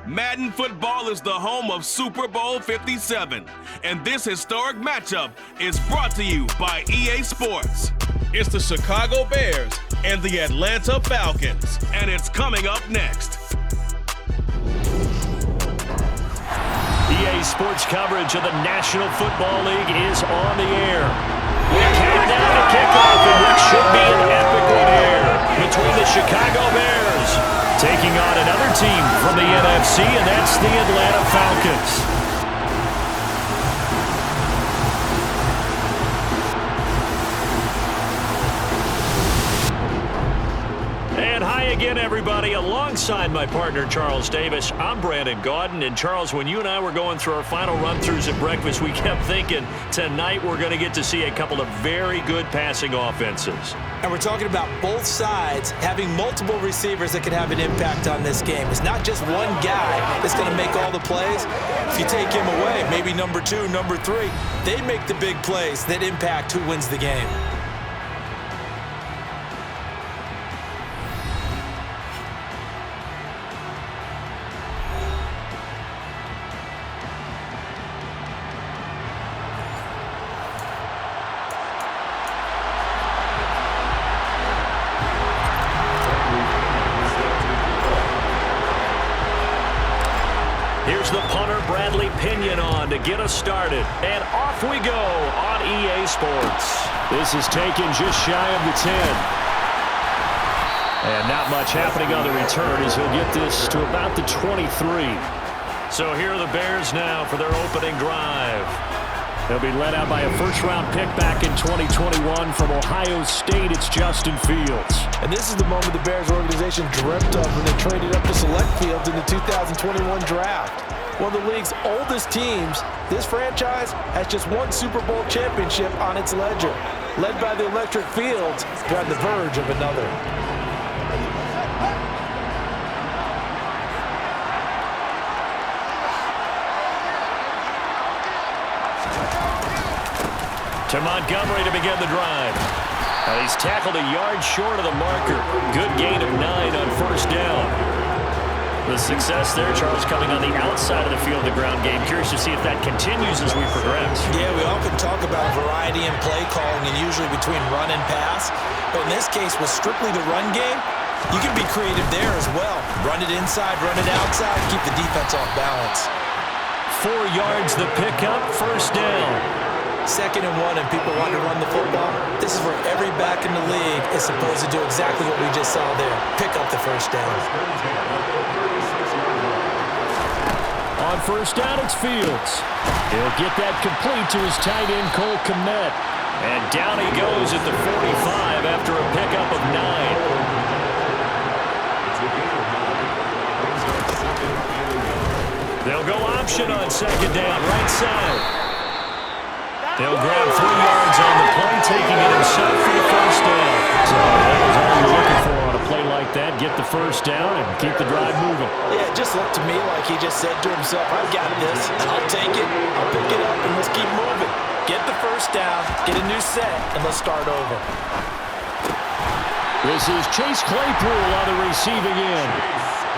Madden football is the home of Super Bowl 57, and this historic matchup is brought to you by EA Sports. It's the Chicago Bears and the Atlanta Falcons, and it's coming up next. EA Sports coverage of the National Football League is on the air. We count down to kickoff in what should be an epic one here between the Chicago Bears taking on another team from the NFC, and that's the Atlanta Falcons. And hi again, everybody. Alongside my partner, Charles Davis, I'm Brandon Gaudin. And Charles, when you and I were going through our final run-throughs at breakfast, we kept thinking tonight we're going to get to see a couple of very good passing offenses. And we're talking about both sides having multiple receivers that can have an impact on this game. It's not just one guy that's going to make all the plays. If you take him away, maybe number 2, number 3, they make the big plays that impact who wins the game. Here's the punter, Bradley Pinion, on to get us started. And off we go on EA Sports. This is taken just shy of the 10. And not much happening on the return as he'll get this to about the 23. So here are the Bears now for their opening drive. They'll be led out by a first-round pick back in 2021 from Ohio State. It's Justin Fields. And this is the moment the Bears organization dreamt of when they traded up to select Fields in the 2021 draft. One of the league's oldest teams, this franchise has just one Super Bowl championship on its ledger. Led by the electric Fields, they're on the verge of another. To Montgomery to begin the drive. He's tackled a yard short of the marker. Good gain of 9 on first down. The success there, Charles, coming on the outside of the field, the ground game. Curious to see if that continues as we progress. Yeah, we often talk about variety in play calling and usually between run and pass. But in this case, with strictly the run game, you can be creative there as well. Run it inside, run it outside, keep the defense off balance. 4 yards the pickup, first down. 2nd and 1 and people want to run the football. This is where every back in the league is supposed to do exactly what we just saw there. Pick up the first down. On first down, it's Fields. He'll get that complete to his tight end, Cole Kmet. And down he goes at the 45 after a pickup of 9. They'll go option on 2nd down, right side. They'll grab 3 yards on the play, taking it himself for the first down. So that was all you're looking for on a play like that. Get the first down and keep the drive moving. Yeah, it just looked to me like he just said to himself, I've got this. I'll take it, I'll pick it up, and let's keep moving. Get the first down, get a new set, and let's start over. This is Chase Claypool on the receiving end.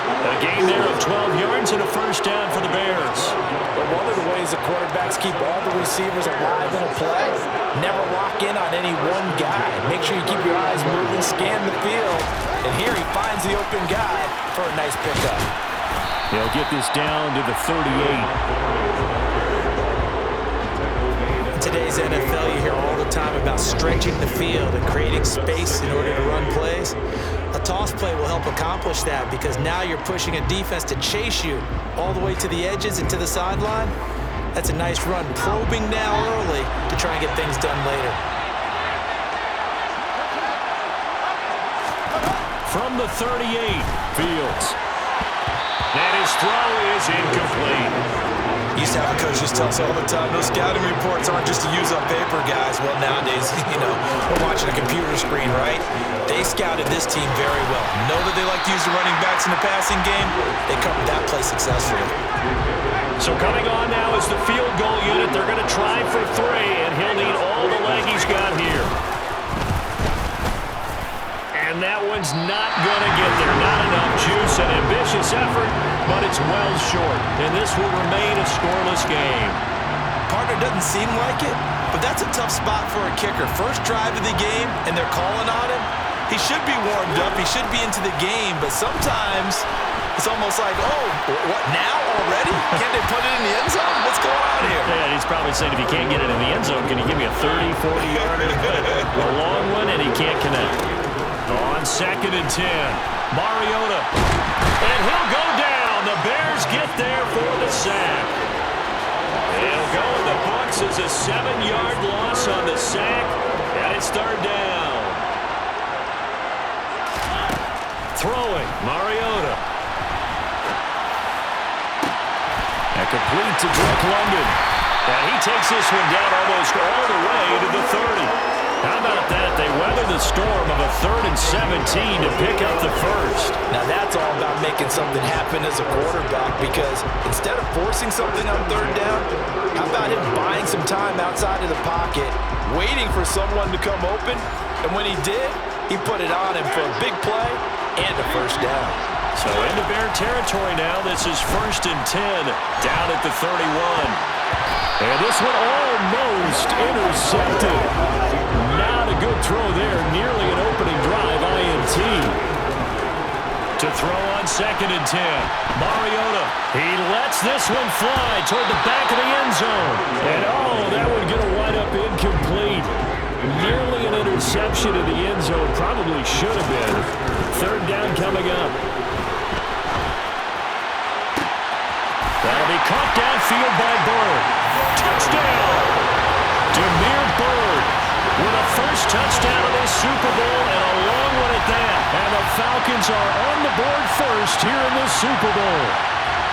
A gain there of 12 yards and a first down for the Bears. But one of the ways the quarterbacks keep all the receivers alive in a play, never lock in on any one guy. Make sure you keep your eyes moving, scan the field, and here he finds the open guy for a nice pickup. He'll get this down to the 38. Today's NFL, you hear all the time about stretching the field and creating space in order to run plays. A toss play will help accomplish that because now you're pushing a defense to chase you all the way to the edges and to the sideline. That's a nice run, probing now early to try and get things done later. From the 38, Fields. And his throw is incomplete. Used to have a coach just tell us all the time, those scouting reports aren't just to use up paper, guys. Well, nowadays, we're watching a computer screen, right? They scouted this team very well. Know that they like to use the running backs in the passing game. They covered that play successfully. So coming on now is the field goal unit. They're going to try for 3, and he'll need all the leg he's got here. And that one's not going to get there. Not enough juice, an ambitious effort, but it's well falls short, and this will remain a scoreless game. Partner, doesn't seem like it, but that's a tough spot for a kicker. First drive of the game, and they're calling on him. He should be warmed up. He should be into the game, but sometimes it's almost like, oh, what, now already? Can't they put it in the end zone? What's going on here? Yeah, he's probably saying, if you can't get it in the end zone, can you give me a 30, 40-yarder? A long one, and he can't connect. On 2nd and 10, Mariota. And he'll go down. The Bears get there for the sack. It'll go in the books as a 7-yard loss on the sack, and it's 3rd down. Throwing, Mariota. And complete to Drake London. And he takes this one down almost all the way to the 30. How about that? They weather the storm of a 3rd and 17 to pick up the first. Now that's all about making something happen as a quarterback, because instead of forcing something on 3rd down, how about him buying some time outside of the pocket, waiting for someone to come open, and when he did, he put it on him for a big play and a 1st down. So into Bear territory now. This is 1st and 10 down at the 31. And this one almost intercepted. Not a good throw there. Nearly an opening drive, INT. To throw on 2nd and 10. Mariota. He lets this one fly toward the back of the end zone. And oh, that one going to wind up incomplete. Nearly an interception in the end zone. Probably should have been. 3rd down coming up. That'll be caught downfield by Bird. Touchdown! Demir Bird with a first touchdown of the Super Bowl, and a long one at that. And the Falcons are on the board first here in the Super Bowl.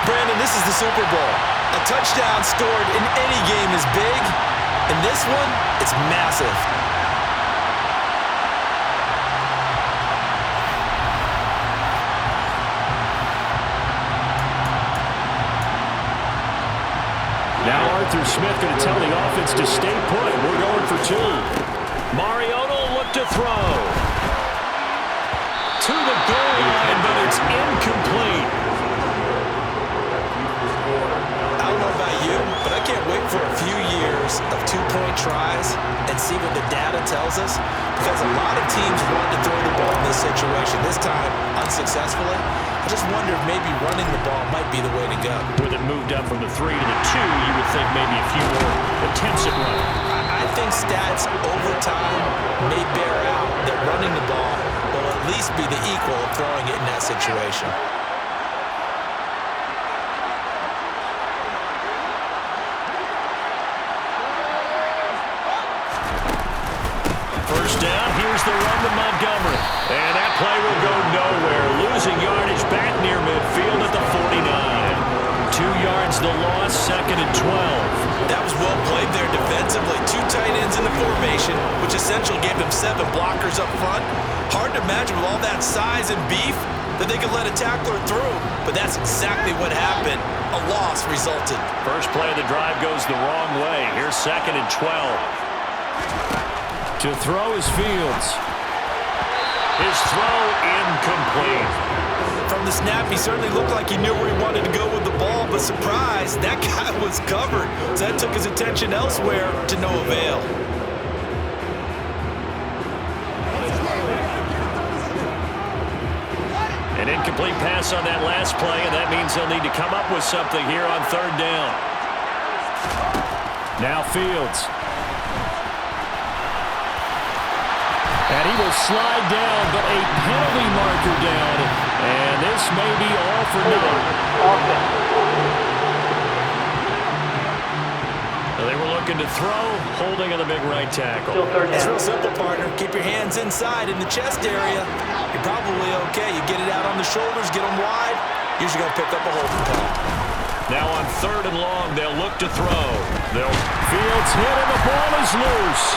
Brandon, this is the Super Bowl. A touchdown scored in any game is big. In this one, it's massive. Now Arthur Smith going to tell the offense to stay put. We're going for 2. Mariota will look to throw. To the goal line, but it's incomplete. I don't know about you, but I can't wait for a few years of 2-point tries and see what the data tells us, because a lot of teams want to throw the ball in this situation. This time, unsuccessfully. I just wonder if maybe running the ball might be the way to go. With it moved up from the 3 to the 2, you would think maybe a few more attempts at running. I think stats over time may bear out that running the ball will at least be the equal of throwing it in that situation. First down, here's the run to Montgomery. And that play will go nowhere. Losing yardage back near midfield at the 49. 2 yards the loss, 2nd and 12. That was well played there defensively. 2 tight ends in the formation, which essentially gave them 7 blockers up front. Hard to imagine with all that size and beef that they could let a tackler through. But that's exactly what happened. A loss resulted. First play of the drive goes the wrong way. Here's 2nd and 12. To throw is Fields. His throw incomplete. From the snap, he certainly looked like he knew where he wanted to go with the ball, but surprise, that guy was covered. So that took his attention elsewhere to no avail. An incomplete pass on that last play, and that means they'll need to come up with something here on 3rd down. Now Fields. And he will slide down, but a penalty marker down. And this may be all for naught. They were looking to throw, holding on the big right tackle. It's real simple, partner. Keep your hands inside in the chest area. You're probably okay. You get it out on the shoulders, get them wide. Usually going to pick up a holding call. Now on 3rd and long, they'll look to throw. Fields hit, and the ball is loose.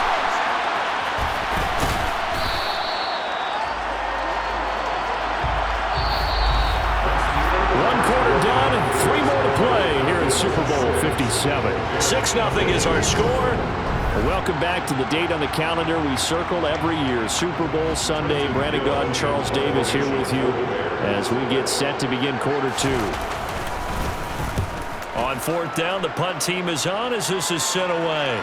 Done. 3 more to play here in Super Bowl 57. 6-0 is our score. Welcome back to the date on the calendar we circle every year. Super Bowl Sunday. Brandon Gaud and Charles Davis here with you as we get set to begin quarter 2. On fourth down, the punt team is on as this is sent away.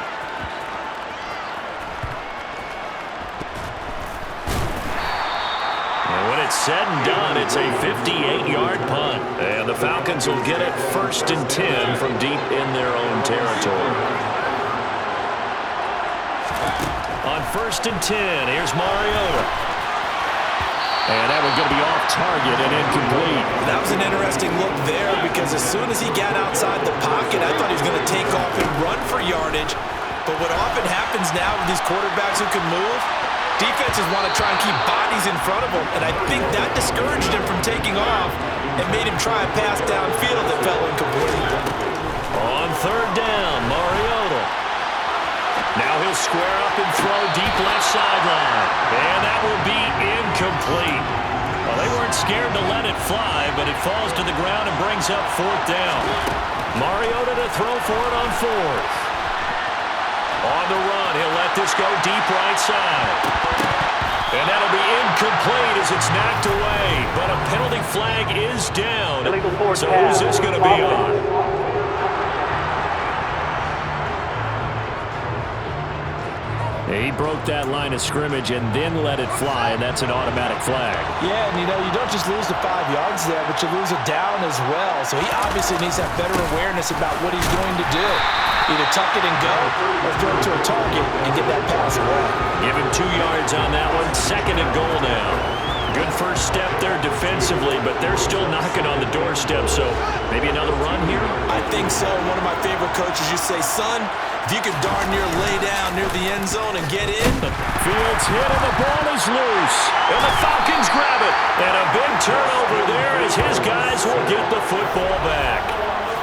And when it's said and done, it's a 58-yard punt. And the Falcons will get it 1st and 10 from deep in their own territory. On 1st and 10, here's Mariota. And that one's going to be off target and incomplete. That was an interesting look there because as soon as he got outside the pocket, I thought he was going to take off and run for yardage. But what often happens now with these quarterbacks who can move, defenses want to try and keep bodies in front of them. And I think that discouraged him from taking off and made him try a pass downfield that fell incomplete. On 3rd down, Mariota. Now he'll square up and throw deep left sideline. And that will be incomplete. Well, they weren't scared to let it fly, but it falls to the ground and brings up 4th down. Mariota to throw for it on 4th. On the run, he'll let this go deep right side. And that'll be incomplete as it's knocked away. But a penalty flag is down. So who's this going to be on? He broke that line of scrimmage and then let it fly, and that's an automatic flag. Yeah, and you don't just lose the 5 yards there, but you lose it down as well. So he obviously needs to have better awareness about what he's going to do. Either tuck it and go or throw it to a target and get that pass away. Give him 2 yards on that one. 2nd and goal now. Good first step there defensively, but they're still knocking on the doorstep, so maybe another run here? I think so. One of my favorite coaches used to say, son, if you can darn near lay down near the end zone and get in. Fields hit and the ball is loose. And the Falcons grab it. And a big turnover there as his guys will get the football back.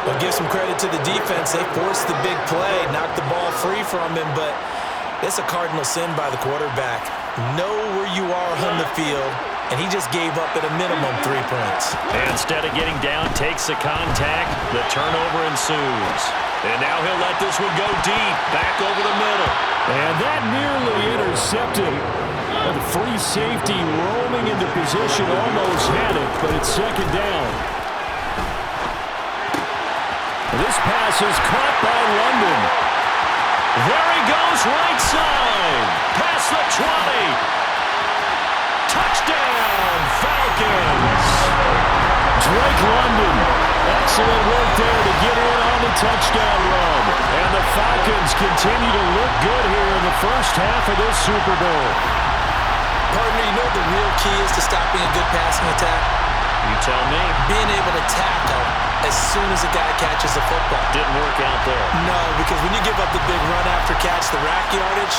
Well, give some credit to the defense. They forced the big play, knocked the ball free from him, but it's a cardinal sin by the quarterback. Know where you are on the field, and he just gave up at a minimum 3 points. And instead of getting down, takes the contact. The turnover ensues. And now he'll let this one go deep, back over the middle. And that nearly intercepted. The free safety roaming into position, almost had it, but it's 2nd down. This pass is caught by London. There he goes, right side. Past the 20. Touchdown, Falcons. Drake London. Excellent work there to get in on the touchdown run. And the Falcons continue to look good here in the first half of this Super Bowl. Partner, you know the real key is to stopping a good passing attack? You tell me. Being able to tackle as soon as a guy catches the football. Didn't work out there. No, because when you give up the big run after catch, the rack yardage,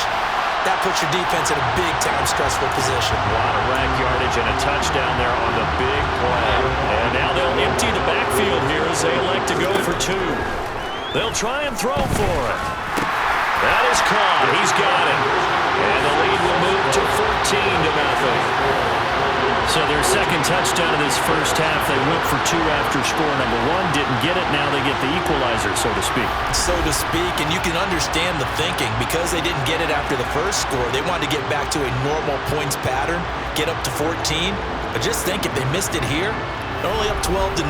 that puts your defense in a big-time stressful position. A lot of rack yardage and a touchdown there on the big play. And now they'll empty the backfield here as they elect to go for 2. They'll try and throw for it. That is caught. He's got it. And the lead will move to 14-0. So their second touchdown of this first half, they went for 2 after score number 1. Didn't get it. Now they get the equalizer, so to speak. So to speak, and you can understand the thinking. Because they didn't get it after the first score, they wanted to get back to a normal points pattern, get up to 14. But just think, if they missed it here, they're only up 12-0.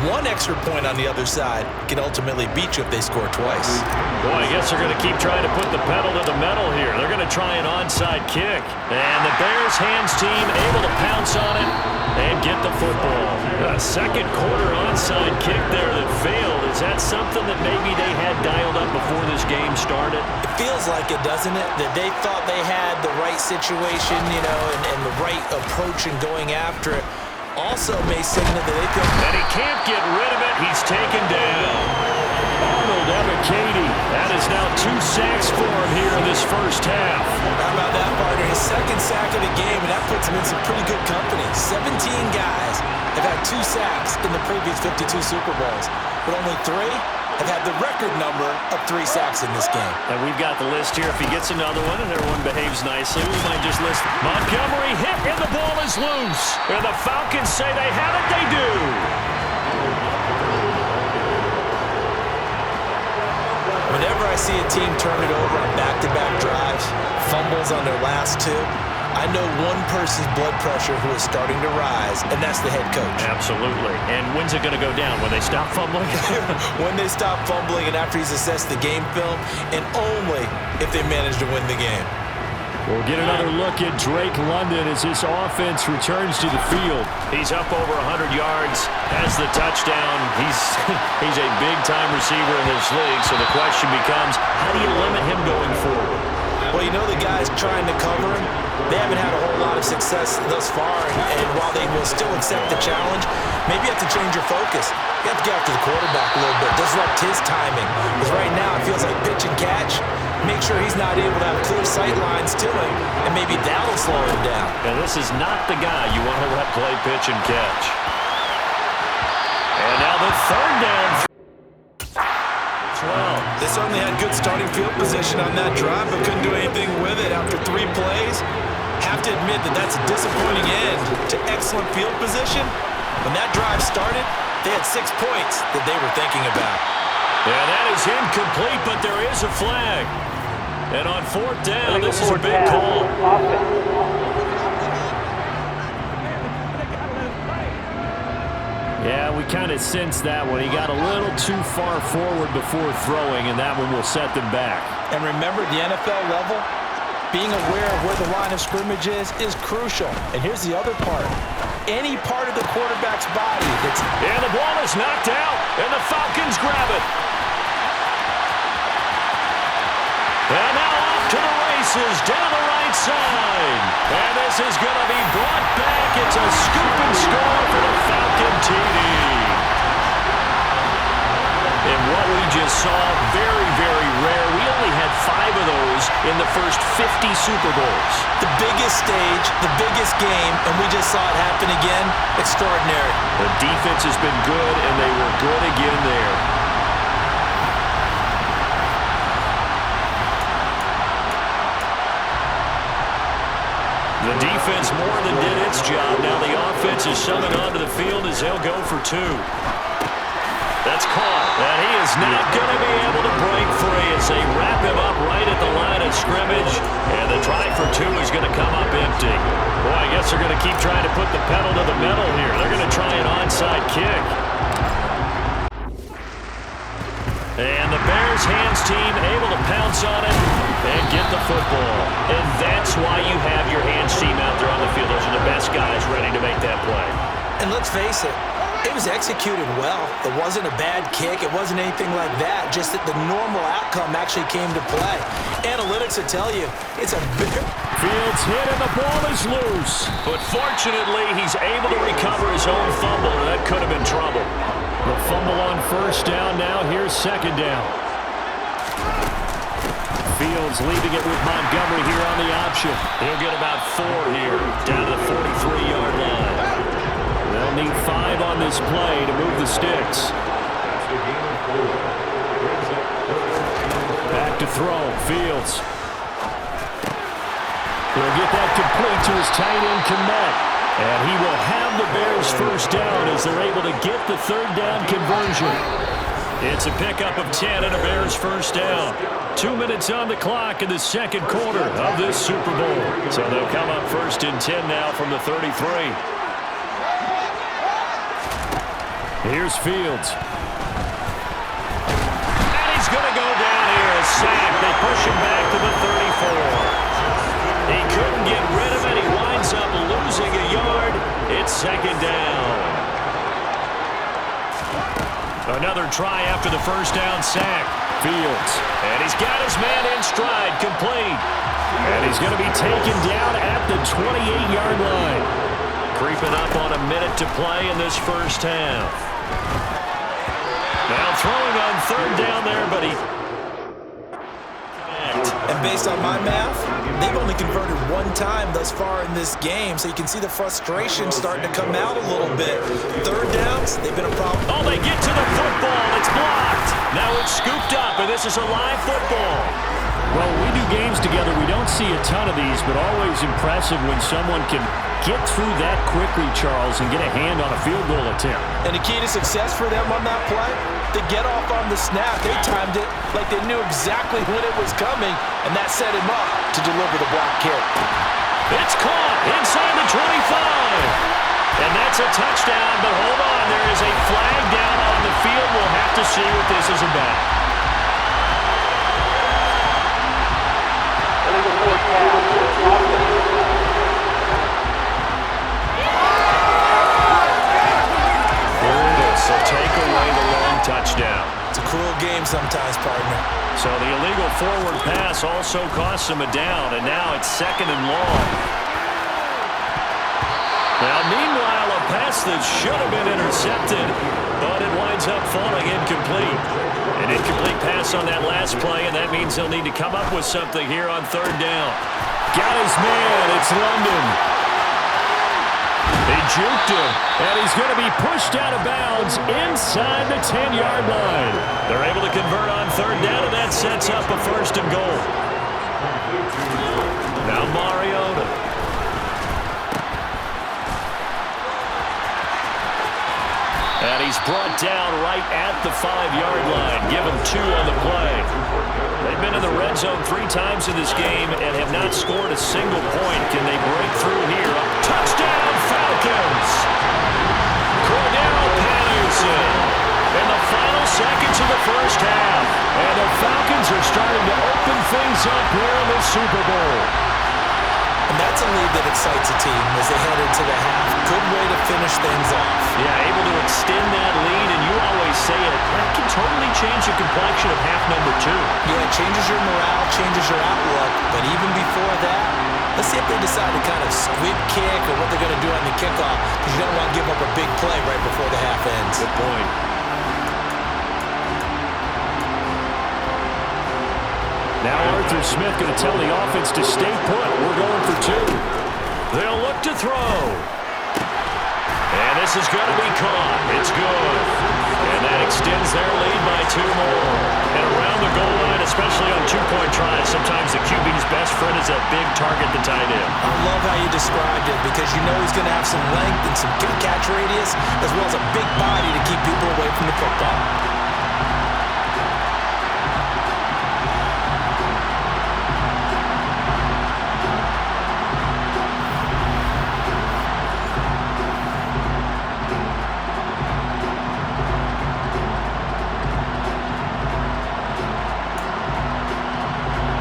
1 extra point on the other side can ultimately beat you if they score twice. Boy, I guess they're going to keep trying to put the pedal to the metal here. They're going to try an onside kick. And the Bears hands team able to pounce on it and get the football. A second quarter onside kick there that failed. Is that something that maybe they had dialed up before this game started? It feels like it, doesn't it? That they thought they had the right situation, and the right approach in going after it. Also may signal that they feel... And he can't get rid of it. He's taken down. Arnold Ebiketie. That is now 2 sacks for him here in this first half. How about that, partner? His second sack of the game, and that puts him in some pretty good company. 17 guys have had 2 sacks in the previous 52 Super Bowls, but only 3 have had the record number of 3 sacks in this game. And we've got the list here. If he gets another one and everyone behaves nicely, we might just list Montgomery hit and the ball is loose. And the Falcons say they have it. They do. Whenever I see a team turn it over on back-to-back drives, fumbles on their last 2, I know one person's blood pressure who is starting to rise, and that's the head coach. Absolutely. And when's it going to go down? When they stop fumbling? When they stop fumbling and after he's assessed the game film, and only if they manage to win the game. We'll get another look at Drake London as this offense returns to the field. He's up over 100 yards, has the touchdown. He's a big-time receiver in this league, so the question becomes, how do you limit him going forward? Well, you know the guys trying to cover him, they haven't had a whole lot of success thus far, and while they will still accept the challenge, maybe you have to change your focus. You have to get after the quarterback a little bit, disrupt his timing, because right now it feels like pitch and catch. Make sure he's not able to have clear sight lines to him, and maybe that'll slow him down. And this is not the guy you want to let play pitch and catch. And now the third down. 12. They certainly had good starting field position on that drive, but couldn't do anything with it after 3 plays. Have to admit that that's a disappointing end to excellent field position. When that drive started, they had 6 points that they were thinking about. And that is incomplete, but there is a flag. And on 4th down, this is a big call. Yeah, we kind of sensed that one. He got a little too far forward before throwing, and that one will set them back. And remember, the NFL level, being aware of where the line of scrimmage is crucial. And here's the other part. Any part of the quarterback's body that's... And the ball is knocked out, and the Falcons grab it. And now off to the races down the right side. And this is going to be brought back. It's a scoop and score for the Falcon TD. And what we just saw, very, very rare. We only had 5 of those in the first 50 Super Bowls. The biggest stage, the biggest game, and we just saw it happen again. Extraordinary. The defense has been good, and they were good again there. The defense more than did its job. Now the offense is summoned onto the field as they'll go for 2. That's caught. And he is not going to be able to break free as they wrap him up right at the line of scrimmage. And the try for 2 is going to come up empty. Boy, I guess they're going to keep trying to put the pedal to the metal here. They're going to try an onside kick. And the Bears hands team able to pounce on it and get the football. And that's why you have your hands team out there on the field. Those are the best guys ready to make that play. And let's face it, it was executed well. It wasn't a bad kick. It wasn't anything like that. Just that the normal outcome actually came to play. Analytics will tell you it's a big... Fields hit and the ball is loose. But fortunately, he's able to recover his own fumble, and that could have been trouble. The fumble on 1st down. Now here's 2nd down. Fields leaving it with Montgomery here on the option. He'll get about 4 here, down to the 43-yard line. They'll need 5 on this play to move the sticks. Back to throw. Fields. He'll get that complete to his tight end, Kmet. And he will have the Bears 1st down as they're able to get the 3rd down conversion. It's a pickup of 10 and a Bears 1st down. 2 minutes on the clock in the 2nd quarter of this Super Bowl. So they'll come up 1st and 10 now from the 33. Here's Fields. And he's going to go down here, a sack. They push him back to the 34. He couldn't get rid of it. He winds up losing a yard. It's 2nd down. Another try after the 1st down sack. Fields. And he's got his man in stride, complete. And he's going to be taken down at the 28-yard line. Creeping up on a minute to play in this 1st half. Now throwing on 3rd down there, but he... And based on my math, they've only converted 1 time thus far in this game, so you can see the frustration starting to come out a little bit. 3rd downs, they've been a problem. Oh, they get to the football. It's blocked. Now it's scooped up, and this is a live football. Well, we do games together. We don't see a ton of these, but always impressive when someone can get through that quickly, Charles, and get a hand on a field goal attempt. And the key to success for them on that play, to get off on the snap, they timed it like they knew exactly when it was coming, and that set him up to deliver the block kick. It's caught inside the 25. And that's a touchdown, but hold on. There is a flag down on the field. We'll have to see what this is about. Brutus will take away the long touchdown. It's a cruel game sometimes, partner. So the illegal forward pass also costs him a down, and now it's 2nd and long. Now, meanwhile, a pass that should have been intercepted, but it winds up falling incomplete. An incomplete pass on that last play, and that means they'll need to come up with something here on 3rd down. Got his man. It's London. They juked him, and he's going to be pushed out of bounds inside the 10-yard line. They're able to convert on 3rd down, and that sets up a 1st and goal. Now Mariota. And he's brought down right at the 5-yard line. Give him 2 on the play. They've been in the red zone 3 times in this game and have not scored a single point. Can they break through here? Touchdown, Falcons! Cordell Patterson in the final seconds of the first half. And the Falcons are starting to open things up here in the Super Bowl. And that's a lead that excites a team as they head into the half. Good way to finish things off. Yeah, able to extend that lead, and you always say it, that can totally change the complexion of half number 2. Yeah, it changes your morale, changes your outlook, but even before that, let's see if they decide to kind of squib kick or what they're going to do on the kickoff, because you don't want to give up a big play right before the half ends. Good point. Now Arthur Smith going to tell the offense to stay put. We're going for 2. They'll look to throw. And this is going to be caught. It's good. And that extends their lead by 2 more. And around the goal line, especially on 2-point tries, sometimes the QB's best friend is that big target, the tight end. I love how you described it because you know he's going to have some length and some good catch radius as well as a big body to keep people away from the football.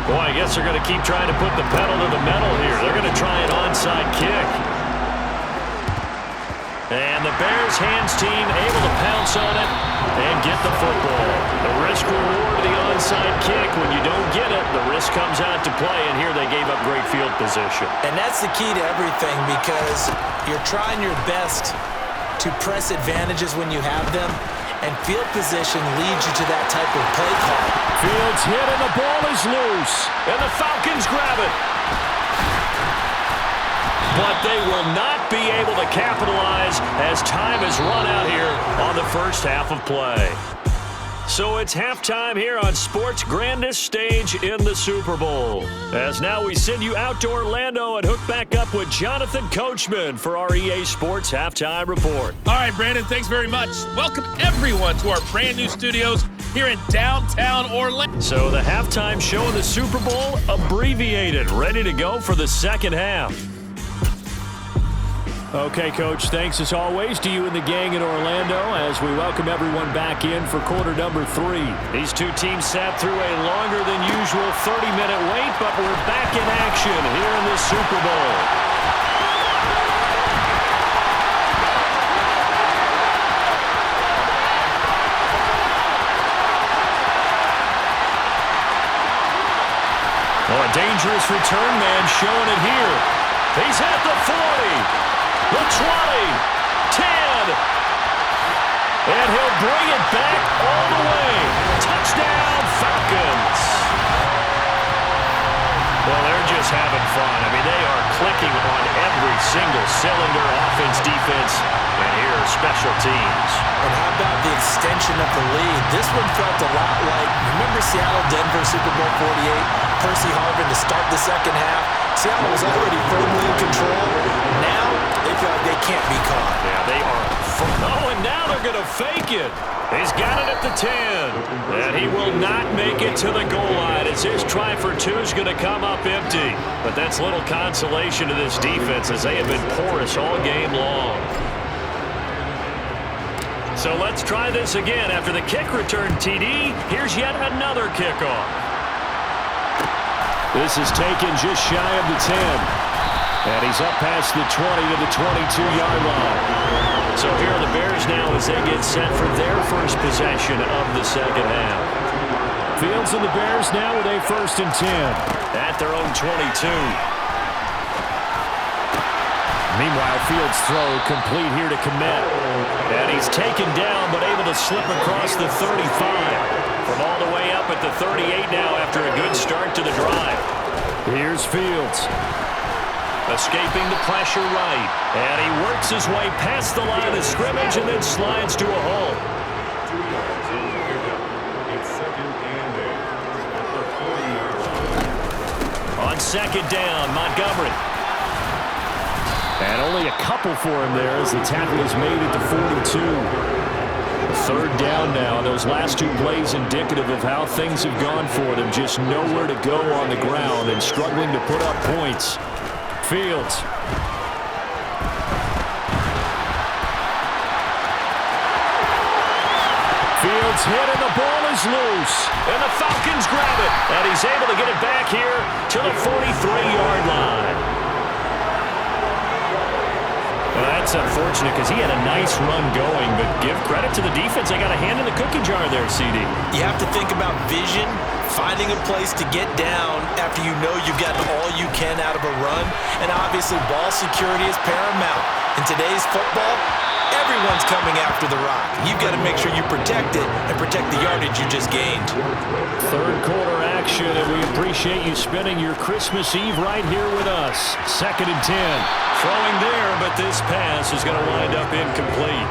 Boy, I guess they're going to keep trying to put the pedal to the metal here. They're going to try an onside kick. And the Bears hands team able to pounce on it and get the football. The risk reward of the onside kick. When you don't get it, the risk comes out to play. And here they gave up great field position. And that's the key to everything because you're trying your best to press advantages when you have them. And field position leads you to that type of play call. Fields hit and the ball is loose. And the Falcons grab it. But they will not be able to capitalize as time has run out here on the first half of play. So it's halftime here on sports' grandest stage in the Super Bowl. As now we send you out to Orlando and hook back up with Jonathan Coachman for our EA Sports Halftime Report. All right, Brandon, thanks very much. Welcome everyone to our brand new studios here in downtown Orlando. So the halftime show of the Super Bowl abbreviated, ready to go for the second half. Okay, Coach, thanks as always to you and the gang in Orlando as we welcome everyone back in for quarter number 3. These two teams sat through a longer than usual 30-minute wait, but we're back in action here in the Super Bowl. Oh, a dangerous return man showing it here. He's at the 40. The 20, 10, and he'll bring it back all the way. Touchdown, Falcons. Well, they're just having fun. I mean, they are clicking on every single cylinder, offense, defense, and here are special teams. And how about the extension of the lead? This one felt a lot like, remember Seattle-Denver Super Bowl 48? Percy Harvin to start the second half. Seattle was already firmly in control. Now, they feel like they can't be caught. Yeah, they are. Oh, and now they're going to fake it. He's got it at the 10. And he will not make it to the goal line as his try for two is going to come up empty. But that's little consolation to this defense as they have been porous all game long. So let's try this again. After the kick return TD, here's yet another kickoff. This is taken just shy of the 10. And he's up past the 20 to the 22-yard line. So here are the Bears now as they get set for their first possession of the second half. Fields and the Bears now with a 1st and 10. At their own 22. Meanwhile, Fields' throw complete here to commit. And he's taken down but able to slip across the 35. From all the way up at the 38 now after a good start to the drive. Here's Fields. Escaping the pressure right. And he works his way past the line of scrimmage and then slides to a halt. On second down, Montgomery. And only a couple for him there as the tackle is made at the 42. 3rd down now. Those last two plays indicative of how things have gone for them. Just nowhere to go on the ground and struggling to put up points. Fields. Fields hit and the ball is loose. And the Falcons grab it. And he's able to get it back here to the 43-yard line. Well, that's unfortunate because he had a nice run going, but give credit to the defense. They got a hand in the cookie jar there, CD. You have to think about vision, finding a place to get down after you know you've gotten all you can out of a run, and obviously ball security is paramount. In today's football, everyone's coming after the rock. You've got to make sure you protect it and protect the yardage you just gained. 3rd quarter action, and we appreciate you spending your Christmas Eve right here with us. 2nd and 10. Throwing there, but this pass is going to wind up incomplete.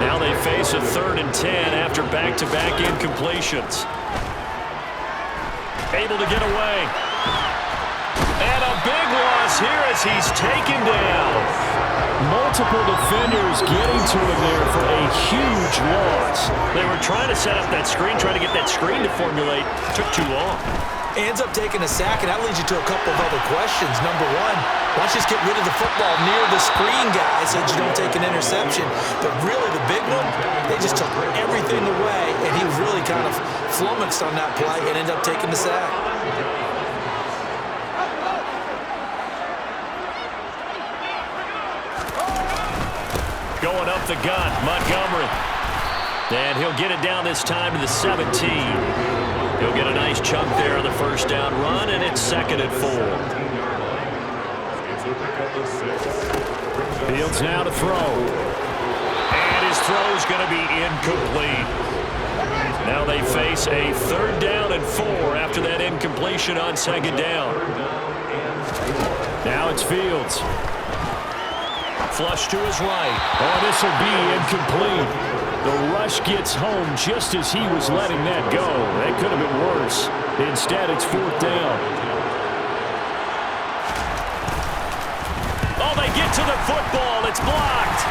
Now they face a 3rd and 10 after back-to-back incompletions. Able to get away. And a big loss here as he's taken down. Multiple defenders getting to him there for a huge loss. They were trying to set up that screen, trying to get that screen to formulate. Took too long. Ends up taking a sack, and that leads you to a couple of other questions. Number one, why don't you just get rid of the football near the screen guy so that you don't take an interception? But really, the big one, they just took everything away, and he really kind of flummoxed on that play and ended up taking the sack. Going up the gun, Montgomery. And he'll get it down this time to the 17. He'll get a nice chunk there on the 1st down run, and it's 2nd and 4. Fields now to throw. And his throw's going to be incomplete. Now they face a 3rd down and 4 after that incompletion on 2nd down. Now it's Fields. Flush to his right. Oh, this will be incomplete. The rush gets home just as he was letting that go. That could have been worse. Instead, it's 4th down. Oh, they get to the football. It's blocked.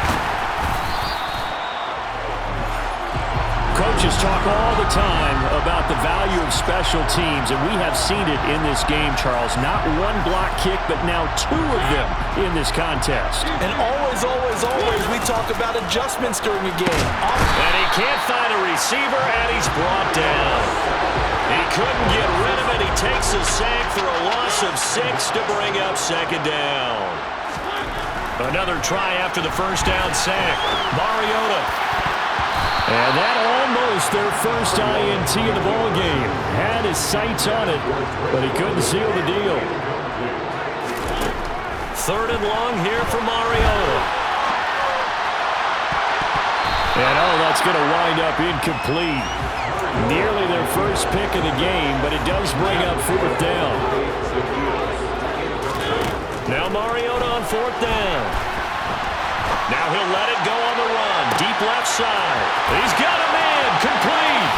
Coaches talk all the time about the value of special teams, and we have seen it in this game, Charles. Not one block kick, but now 2 of them in this contest. And always, we talk about adjustments during a game. And he can't find a receiver, and he's brought down. He couldn't get rid of it. He takes a sack for a loss of 6 to bring up 2nd down. Another try after the 1st down sack. Mariota. And that almost their first INT in the ballgame. Had his sights on it, but he couldn't seal the deal. 3rd and long here for Mariota. And that's going to wind up incomplete. Nearly their first pick of the game, but it does bring up 4th down. Now Mariota on 4th down. Now he'll let it go on the run. Deep left side. He's got a man. Complete.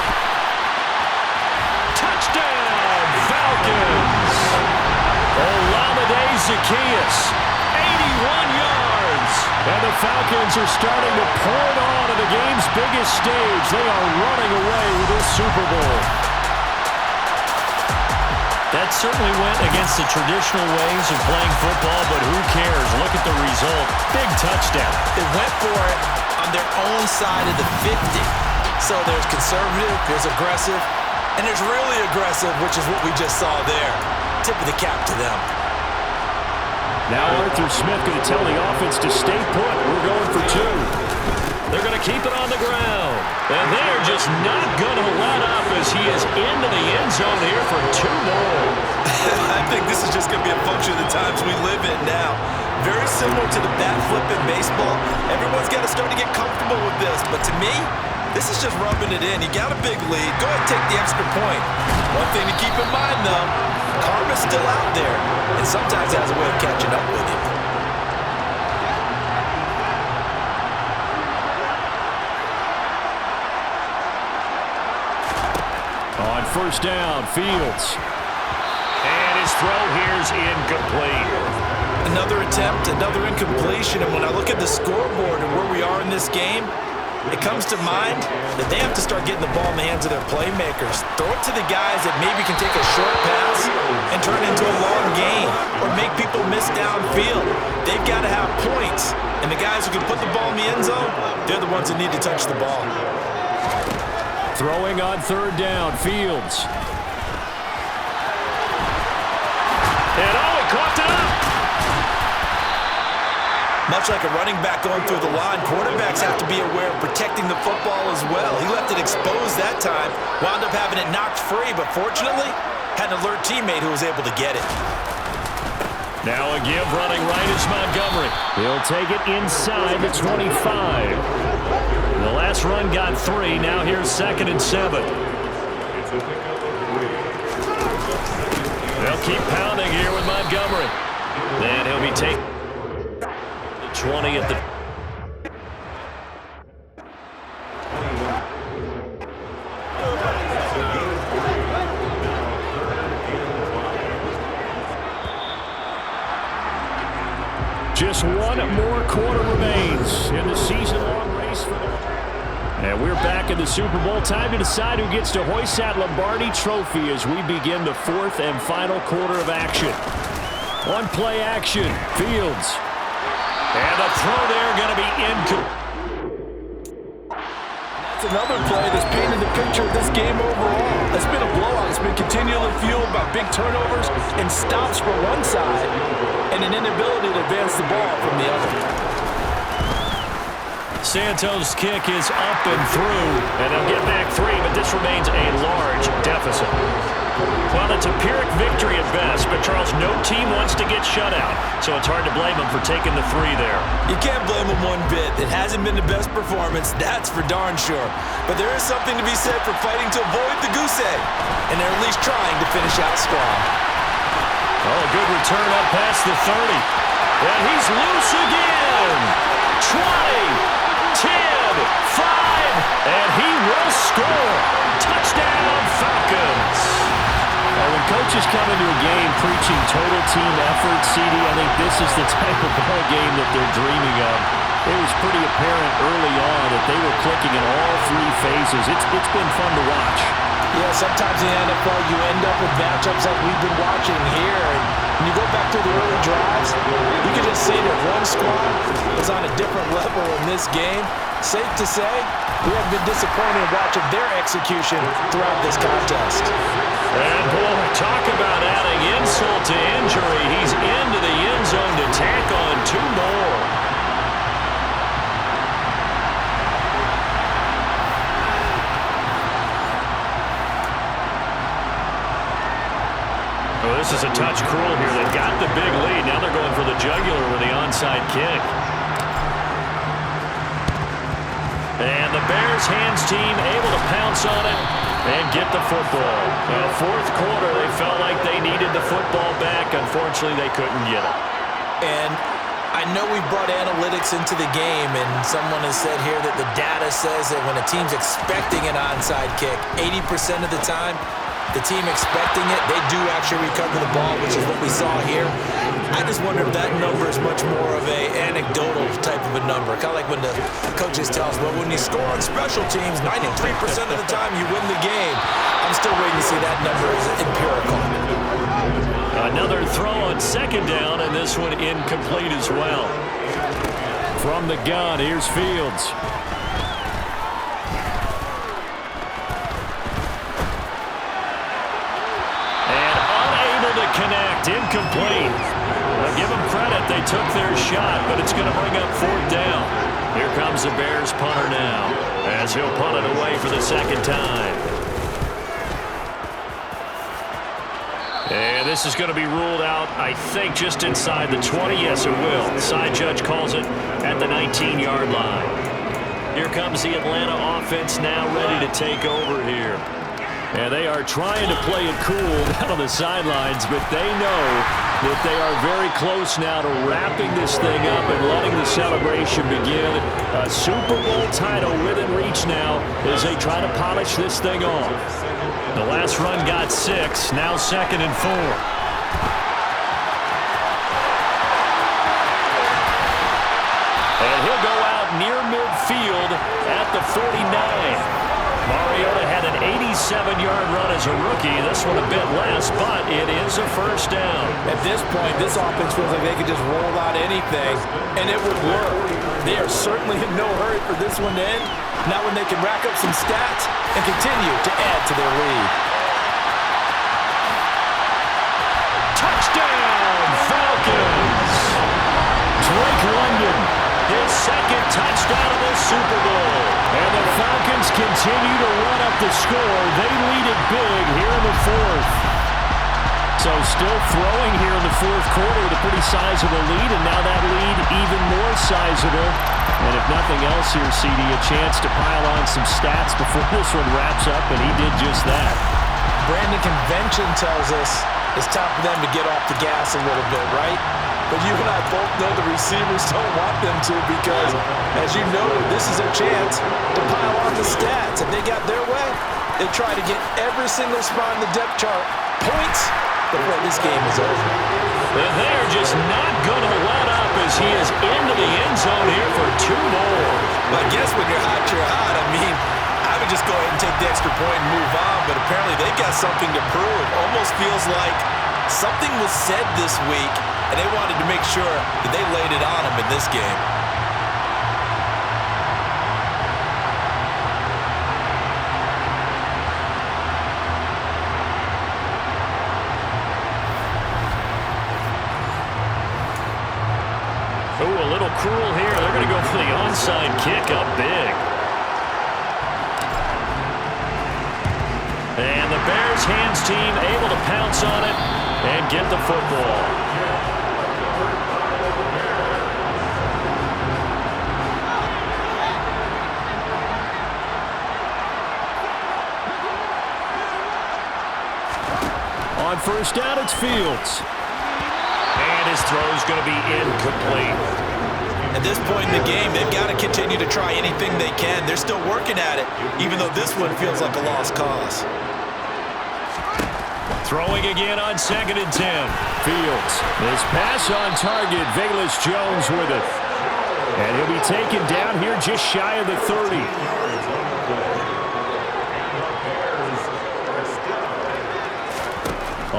Touchdown, Falcons. Olamide Zaccheaus, 81 yards. And the Falcons are starting to pour it on in the game biggest stage. They are running away with this Super Bowl. That certainly went against the traditional ways of playing football, but who cares? Look at the result. Big touchdown. They went for it on their own side of the 50. So there's conservative, there's aggressive, and there's really aggressive, which is what we just saw there. Tip of the cap to them. Now Arthur Smith going to tell the offense to stay put. We're going for 2. They're going to keep it on the ground. And they're just not going to let up as he is into the end zone here for 2 more. I think this is just going to be a function of the times we live in now. Very similar to the bat flip in baseball. Everyone's got to start to get comfortable with this. But to me, this is just rubbing it in. You got a big lead. Go ahead and take the extra point. One thing to keep in mind, though, karma's still out there, and sometimes it has a way of catching up with you. On first down, Fields. And his throw here's incomplete. Another attempt, another incompletion, and when I look at the scoreboard and where we are in this game, it comes to mind that they have to start getting the ball in the hands of their playmakers. Throw it to the guys that maybe can take a short pass and turn it into a long gain or make people miss downfield. They've got to have points, and the guys who can put the ball in the end zone, they're the ones that need to touch the ball. Throwing on third down, Fields. And he caught it up. Much like a running back going through the line, quarterbacks have to be aware of protecting the football as well. He left it exposed that time, wound up having it knocked free, but fortunately, had an alert teammate who was able to get it. Now a give running right is Montgomery. He'll take it inside the 25. The last run got 3. Now here's 2nd and 7. They'll keep pounding here with Montgomery. Then he'll be taking 20 at the... Just one more quarter remains in the season-long race for the... And we're back in the Super Bowl. Time to decide who gets to hoist that Lombardi trophy as we begin the 4th and final quarter of action. One play action. Fields. And the throw there going to be incomplete. That's another play that's painted the picture of this game overall. It's been a blowout. It's been continually fueled by big turnovers and stops from one side and an inability to advance the ball from the other. Santos' kick is up and through, and they'll get back 3, but this remains a large deficit. Well, it's a Pyrrhic victory at best, but Charles, no team wants to get shut out, so it's hard to blame them for taking the 3 there. You can't blame them one bit. It hasn't been the best performance, that's for darn sure. But there is something to be said for fighting to avoid the goose egg, and they're at least trying to finish out strong. Oh, a good return up past the 30. And he's loose again. 20, 10, 5, and he will score. Touchdown, Falcons. When coaches come into a game preaching total team effort, CD, I think this is the type of ball game that they're dreaming of. It was pretty apparent early on that they were clicking in all 3 phases. It's been fun to watch. Yeah, sometimes in the NFL you end up with matchups like we've been watching here. And when you go back to the early drives, you can just say that one squad is on a different level in this game. Safe to say, we have been disappointed in watching their execution throughout this contest. And boy, talk about adding insult to injury. He's into the end zone to tack on 2 more. Well, this is a touch cruel here. They've got the big lead. Now they're going for the jugular with the onside kick. And the Bears hands team able to pounce on it and get the football. Now, 4th quarter, they felt like they needed the football back. Unfortunately, they couldn't get it. And I know we brought analytics into the game, and someone has said here that the data says that when a team's expecting an onside kick, 80% of the time, the team expecting it, they do actually recover the ball, which is what we saw here. I just wonder if that number is much more of a anecdotal type of a number. Kind of like when the coaches tell us, well, when you score on special teams, 93% of the time you win the game. I'm still waiting to see that number as empirical. Another throw on second down, and this one incomplete as well. From the gun, here's Fields. And unable to connect, incomplete. Well, give them credit, they took their shot, but it's going to bring up fourth down. Here comes the Bears punter now, as he'll punt it away for the second time. And this is going to be ruled out, I think, just inside the 20. Yes, it will. The side judge calls it at the 19-yard line. Here comes the Atlanta offense now ready to take over here. And they are trying to play it cool down on the sidelines, but they know that they are very close now to wrapping this thing up and letting the celebration begin. A Super Bowl title within reach now as they try to polish this thing off. The last run got 6, now 2nd and 4. And he'll go out near midfield at the 49. Mariota had an 87-yard run as a rookie. This one a bit less, but it is a first down. At this point, this offense feels like they could just roll out anything, and it would work. They are certainly in no hurry for this one to end. Not when they can rack up some stats and continue to add to their lead. Touchdown, Falcons! Drake London, his second touchdown of the Super Bowl. and the Falcons continue to run up the score. They lead it big here in the 4th. So still throwing here in the 4th quarter with a pretty sizable lead, and now that lead even more sizable. And if nothing else here, CD, a chance to pile on some stats before this one wraps up, and he did just that. Brandon, convention tells us it's time for them to get off the gas a little bit, right? But you and I both know the receivers don't want them to because, as you noted, this is a chance to pile on the stats. If they got their way, they try to get every single spot in the depth chart points before this game is over. And they're just not going to let up as he is into the end zone here for 2 more. Well, I guess when you're hot, you're hot. I mean, I would just go ahead and take the extra point and move on, but apparently they've got something to prove. Almost feels like something was said this week, and they wanted to make sure that they laid it on them in this game. Ooh, a little cruel here. They're going to go for the onside kick up big. And the Bears hands team able to pounce on it and get the football. On first down, it's Fields. And his throw is going to be incomplete. At this point in the game, they've got to continue to try anything they can. They're still working at it, even though this one feels like a lost cause. Throwing again on 2nd and 10. Fields. His pass on target. Velus Jones with it. And he'll be taken down here just shy of the 30.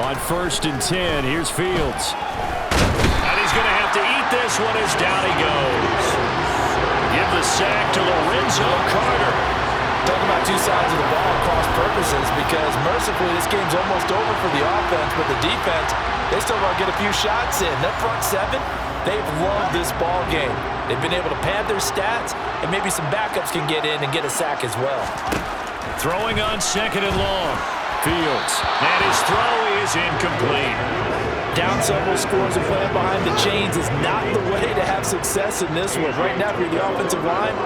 On 1st and 10, here's Fields. And he's going to have to eat this one as down he goes. Give the sack to Lorenzo Carter. Talk about two sides of the ball cross purposes because mercifully this game's almost over for the offense, but the defense, they still want to get a few shots in. That front 7, they've loved this ball game. They've been able to pad their stats, and maybe some backups can get in and get a sack as well. Throwing on 2nd and long. Fields. And his throw is incomplete. Down several scores and playing behind the chains is not the way to have success in this one. Right now, if you're the offensive line,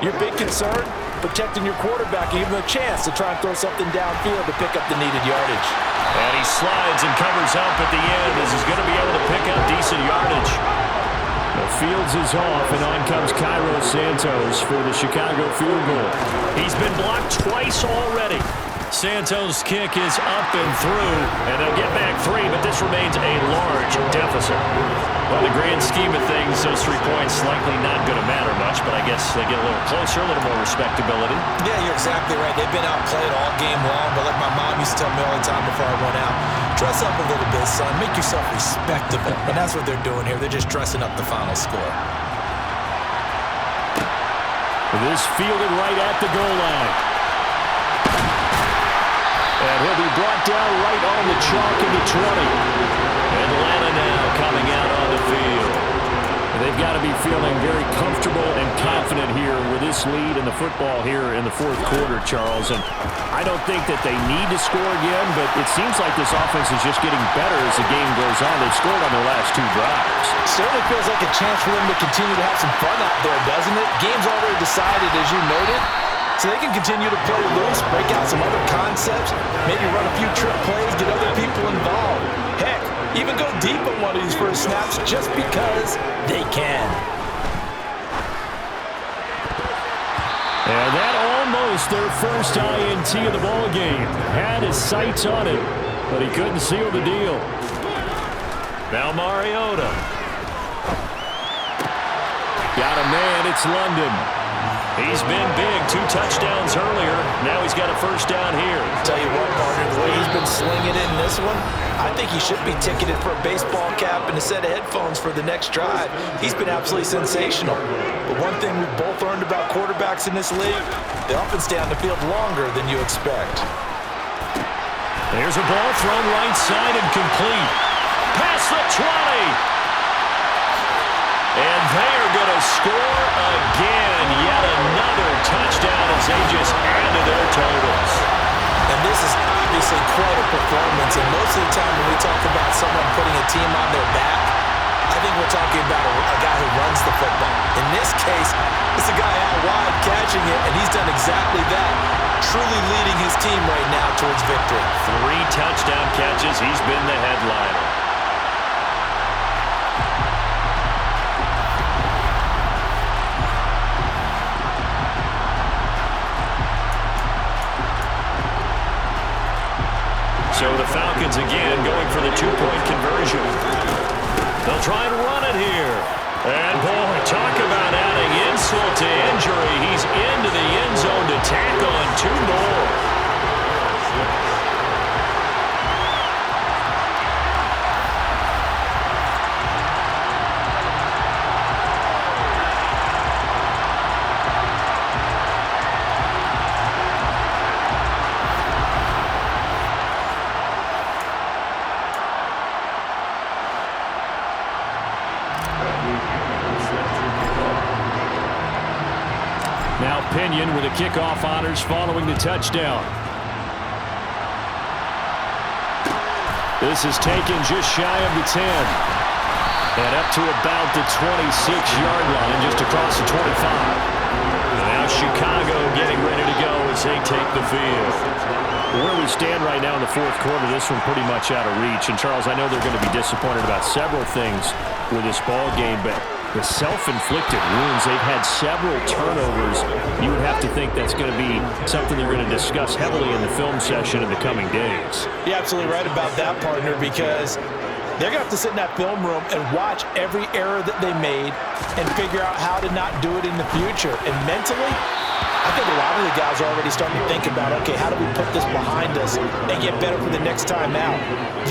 your big concern, protecting your quarterback and giving him a chance to try and throw something downfield to pick up the needed yardage. And he slides and covers up at the end as he's going to be able to pick up decent yardage. The Fields is off, and on comes Cairo Santos for the Chicago field goal. He's been blocked twice already. Santos' kick is up and through, and they'll get back 3, but this remains a large deficit. Well, the grand scheme of things, those 3 points likely not going to matter much, but I guess they get a little closer, a little more respectability. Yeah, you're exactly right. They've been outplayed all game long, but like my mom used to tell me all the time before I went out, dress up a little bit, son. Make yourself respectable. And that's what they're doing here. They're just dressing up the final score. This fielded right at the goal line. And he'll be brought down right on the chalk in the 20. Atlanta now coming out on the field. They've got to be feeling very comfortable and confident here with this lead in the football here in the fourth quarter, Charles. And I don't think that they need to score again, but it seems like this offense is just getting better as the game goes on. They've scored on their last 2 drives. Certainly feels like a chance for them to continue to have some fun out there, doesn't it? Game's already decided, as you noted. So they can continue to play loose, break out some other concepts, maybe run a few trick plays, get other people involved. Heck, even go deep on one of these first snaps just because they can. And that almost their first INT of the ball game. Had his sights on it, but he couldn't seal the deal. Now Mariota. Got a man, it's London. He's been big, 2 touchdowns earlier. Now he's got a first down here. Tell you what, partner, the way he's been slinging it in this one, I think he should be ticketed for a baseball cap and a set of headphones for the next drive. He's been absolutely sensational. But one thing we've both learned about quarterbacks in this league, they often stay on the field longer than you expect. There's a ball thrown right side and complete. Past the 20. And they are going to score again. Yet another touchdown as they just add to their totals. And this is obviously quite a performance. And most of the time when we talk about someone putting a team on their back, I think we're talking about a guy who runs the football. In this case, it's a guy out wide catching it, and he's done exactly that, truly leading his team right now towards victory. 3 touchdown catches. He's been the headliner. So the Falcons again going for the 2-point conversion. They'll try and run it here. And boy, talk about adding insult to injury. He's into the end zone to tack on 2 more. Now Pinion with the kickoff honors following the touchdown. This is taken just shy of the 10. And up to about the 26-yard line, just across the 25. And now Chicago getting ready to go as they take the field. Where we stand right now in the fourth quarter, this one pretty much out of reach. And, Charles, I know they're going to be disappointed about several things with this ball game, but the self-inflicted wounds, they've had several turnovers. You would have to think that's going to be something they're going to discuss heavily in the film session in the coming days. You're absolutely right about that, partner, because they're going to have to sit in that film room and watch every error that they made and figure out how to not do it in the future. And mentally, I think a lot of the guys are already starting to think about, okay, how do we put this behind us and get better for the next time out?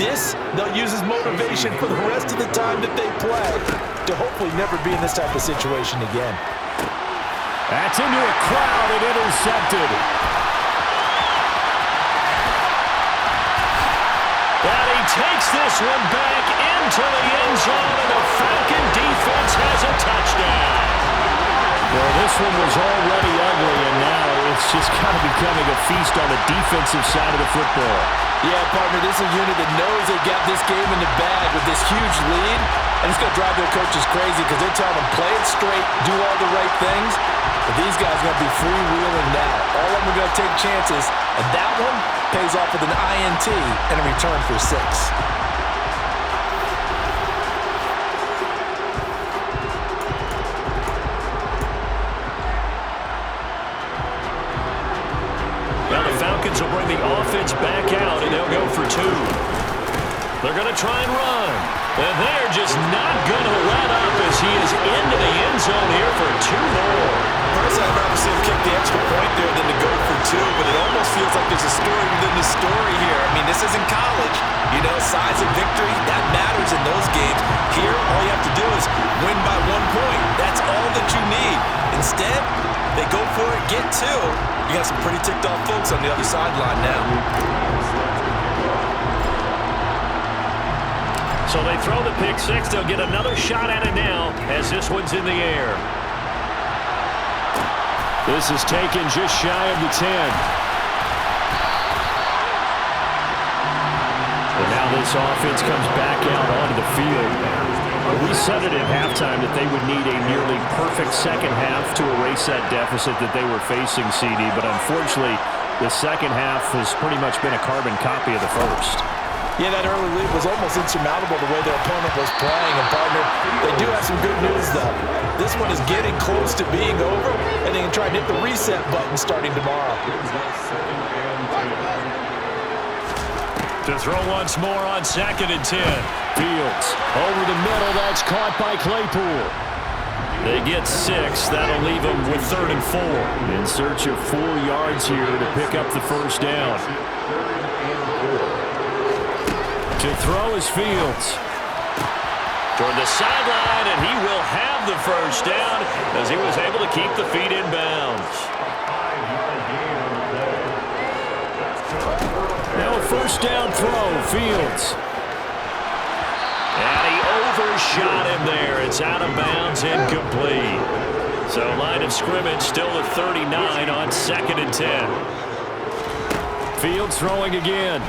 This, they'll use as motivation for the rest of the time that they play to hopefully never be in this type of situation again. That's into a crowd and intercepted. And he takes this one back into the end zone, and the Falcon defense has a touchdown. Well, this one was already ugly, and now it's just kind of becoming a feast on the defensive side of the football. Yeah, partner, this is a unit that knows they got this game in the bag with this huge lead, and it's going to drive their coaches crazy because they're telling them play it straight, do all the right things, but these guys are going to be freewheeling now. All of them are going to take chances, and that one pays off with an INT and a return for 6. Falcons will bring the offense back out, and they'll go for 2. They're going to try and run. And they're just not going to let up as he is into the end zone here for 2 more. Personally, I'd rather see him kick the extra point there than to go for 2, but it almost feels like there's a story within the story here. I mean, this isn't college. You know, size of victory, that matters in those games. Here, all you have to do is win by 1 point. That's all that you need. Instead, they go for it, get 2. You got some pretty ticked off folks on the other sideline now. So they throw the pick 6. They'll get another shot at it now as this one's in the air. This is taken just shy of the 10. And now this offense comes back out onto the field. We said it at halftime that they would need a nearly perfect second half to erase that deficit that they were facing, CD. But unfortunately, the second half has pretty much been a carbon copy of the first. Yeah, that early lead was almost insurmountable the way their opponent was playing. And, partner, they do have some good news, though. This one is getting close to being over, and they can try and hit the reset button starting tomorrow. To throw once more on 2nd and 10. Fields over the middle. That's caught by Claypool. They get 6. That'll leave them with 3rd and 4. In search of 4 yards here to pick up the first down. To throw is Fields. Toward the sideline, and he will have the first down as he was able to keep the feet in bounds. Now a first down throw, Fields. And he overshot him there. It's out of bounds, incomplete. So line of scrimmage still at 39 on 2nd and 10. Fields throwing again.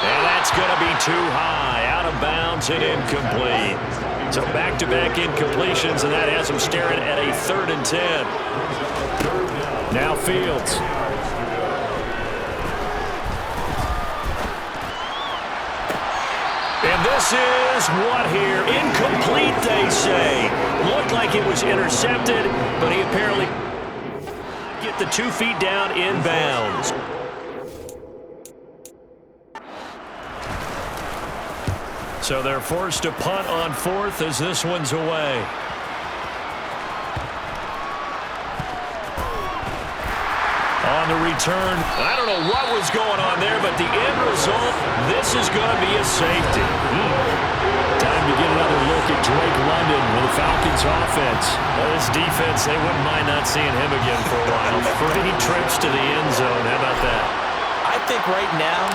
And that's going to be too high, out of bounds and incomplete. So back-to-back incompletions, and that has him staring at a 3rd and 10. Now Fields. And this is what here? Incomplete, they say. Looked like it was intercepted, but he apparently get the 2 feet down in bounds. So they're forced to punt on 4th as this one's away. On the return, I don't know what was going on there, but the end result, this is going to be a safety. Time to get another look at Drake London with the Falcons offense. Well, this defense, they wouldn't mind not seeing him again for a while. 3 trips to the end zone. How about that? I think right now,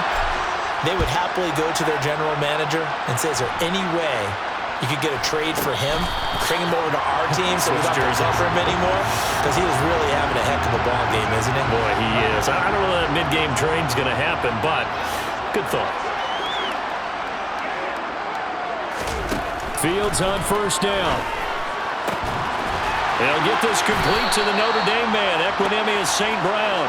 they would happily go to their general manager and say, is there any way you could get a trade for him, bring him over to our team so we don't have to cover him anymore? Because he was really having a heck of a ball game, isn't he? Boy, he is. I don't know that mid-game trade's going to happen, but good thought. Fields on first down. They'll get this complete to the Notre Dame man, Equinemius St. Brown.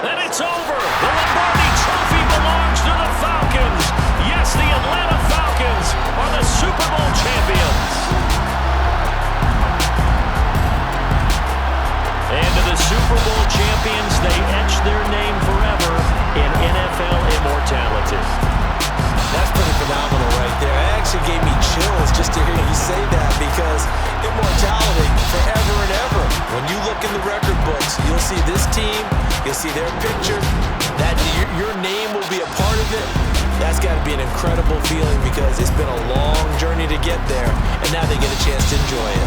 And it's over. The Lombardi Trophy belongs to the Falcons. Yes, the Atlanta Falcons are the Super Bowl champions. And to the Super Bowl champions, they etch their name forever in NFL immortality. That's pretty phenomenal right there. It actually gave me chills just to hear you say that, because immortality forever and ever. When you look in the record books, you'll see this team, you'll see their picture, that your name will be a part of it. That's got to be an incredible feeling, because it's been a long journey to get there, and now they get a chance to enjoy it.